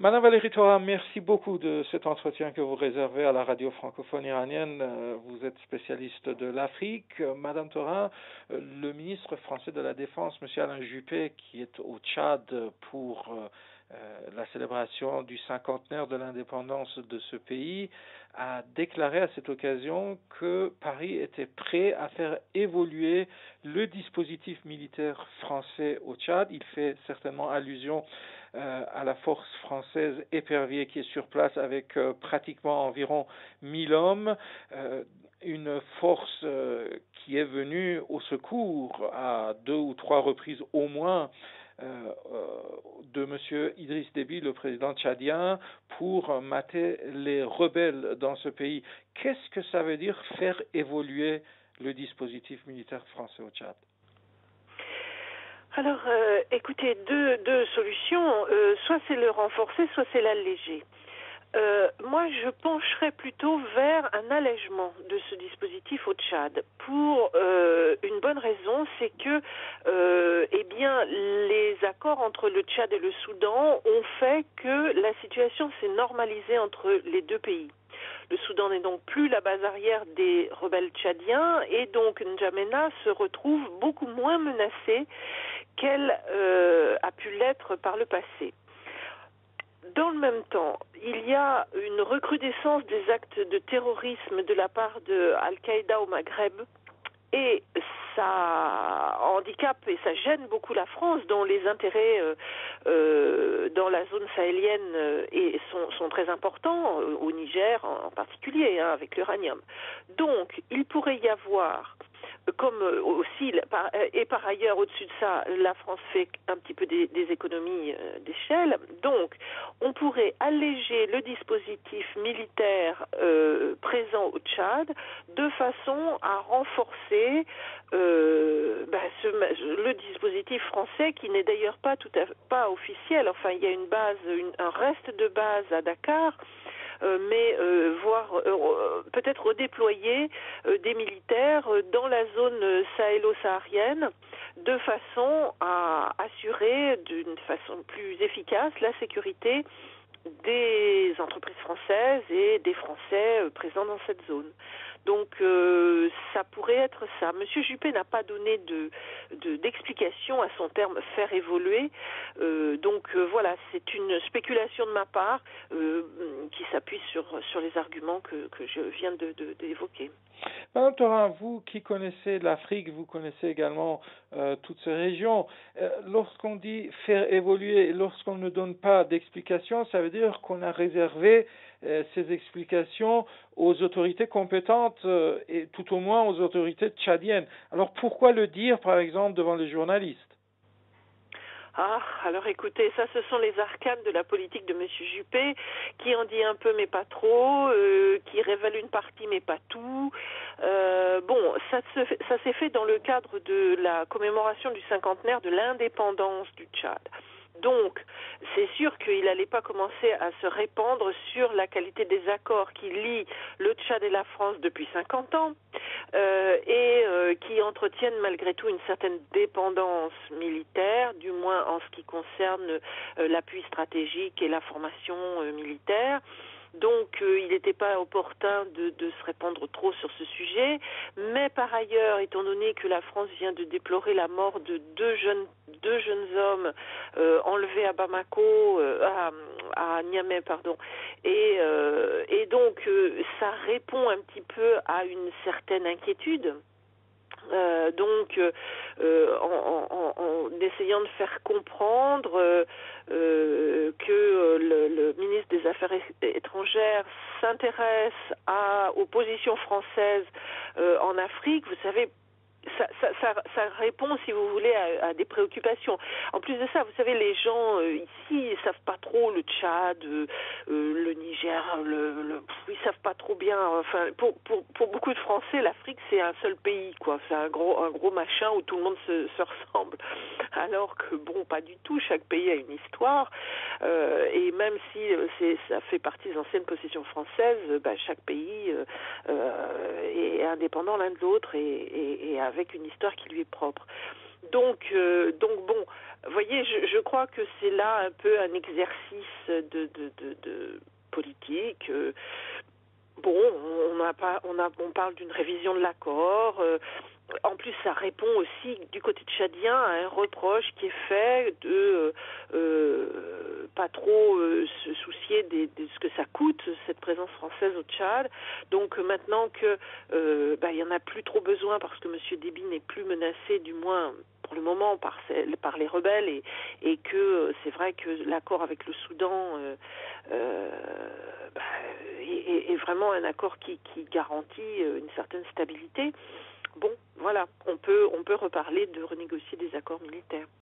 Madame Valérie Toran, merci beaucoup de cet entretien que vous réservez à la radio francophone iranienne. Vous êtes spécialiste de l'Afrique. Madame Toran, le ministre français de la Défense, M. Alain Juppé, qui est au Tchad pour la célébration du cinquantenaire de l'indépendance de ce pays, a déclaré à cette occasion que Paris était prêt à faire évoluer le dispositif militaire français au Tchad. Il fait certainement allusion à la force française épervier qui est sur place avec pratiquement environ 1000 hommes, une force qui est venue au secours à 2 ou 3 reprises au moins de M. Idriss Déby, le président tchadien, pour mater les rebelles dans ce pays. Qu'est-ce que ça veut dire faire évoluer le dispositif militaire français au Tchad? Alors, écoutez, deux solutions. Soit c'est le renforcer, soit c'est l'alléger. Moi, je pencherais plutôt vers un allègement de ce dispositif au Tchad pour une bonne raison, c'est que eh bien, les accords entre le Tchad et le Soudan ont fait que la situation s'est normalisée entre les deux pays. Le Soudan n'est donc plus la base arrière des rebelles tchadiens et donc N'Djamena se retrouve beaucoup moins menacée qu'elle a pu l'être par le passé. Dans le même temps, il y a une recrudescence des actes de terrorisme de la part de Al-Qaïda au Maghreb et ça handicape et ça gêne beaucoup la France dont les intérêts dans la zone sahélienne sont très importants, au Niger en particulier, avec l'uranium. Donc, il pourrait y avoir comme aussi, et par ailleurs, au-dessus de ça, la France fait un petit peu des économies d'échelle. Donc, on pourrait alléger le dispositif militaire présent au Tchad de façon à renforcer le dispositif français qui n'est d'ailleurs pas officiel. Enfin, il y a une base, un reste de base à Dakar, mais peut-être redéployer des militaires dans la zone sahélo-saharienne de façon à assurer d'une façon plus efficace la sécurité des entreprises françaises et des Français présents dans cette zone. Donc ça pourrait être ça. Monsieur Juppé n'a pas donné d'explication à son terme faire évoluer. Voilà, c'est une spéculation de ma part qui s'appuie sur les arguments que je viens d'évoquer. Madame Toran, vous qui connaissez l'Afrique, vous connaissez également toutes ces régions. Lorsqu'on dit faire évoluer, lorsqu'on ne donne pas d'explications, ça veut dire qu'on a réservé ces explications aux autorités compétentes et tout au moins aux autorités tchadiennes. Alors pourquoi le dire, par exemple, devant les journalistes? Ah, alors écoutez, ça ce sont les arcanes de la politique de M. Juppé, qui en dit un peu mais pas trop, qui révèle une partie mais pas tout. Ça s'est fait dans le cadre de la commémoration du cinquantenaire de l'indépendance du Tchad. Donc, c'est sûr qu'il n'allait pas commencer à se répandre sur la qualité des accords qui lient le Tchad et la France depuis 50 ans et qui entretiennent malgré tout une certaine dépendance militaire, du moins en ce qui concerne l'appui stratégique et la formation militaire. Donc, il n'était pas opportun de se répandre trop sur ce sujet. Mais par ailleurs, étant donné que la France vient de déplorer la mort de deux jeunes hommes enlevés à Bamako, à Niamey, pardon, et donc ça répond un petit peu à une certaine inquiétude. En essayant de faire comprendre que le ministre des Affaires étrangères s'intéresse aux positions françaises en Afrique, vous savez, ça répond, si vous voulez, à des préoccupations. En plus de ça, vous savez, les gens ici, ils savent pas trop le Tchad, le Niger, ils savent pas trop bien. Enfin, pour beaucoup de Français, l'Afrique c'est un seul pays, quoi. C'est un gros machin où tout le monde se ressemble. Alors que bon, pas du tout. Chaque pays a une histoire, et même si ça fait partie des anciennes possessions françaises, chaque pays est indépendant l'un de l'autre et avec une histoire qui lui est propre. Donc bon, vous voyez, je crois que c'est là un peu un exercice de politique. Bon, on parle d'une révision de l'accord. En plus, ça répond aussi du côté tchadien à un reproche qui est fait de pas trop se soucier de ce que ça coûte cette présence française au Tchad. Donc maintenant que il y en a plus trop besoin parce que M. Déby n'est plus menacé, du moins pour le moment, par les rebelles et que c'est vrai que l'accord avec le Soudan est vraiment un accord qui garantit une certaine stabilité. Bon, voilà, on peut reparler de renégocier des accords militaires.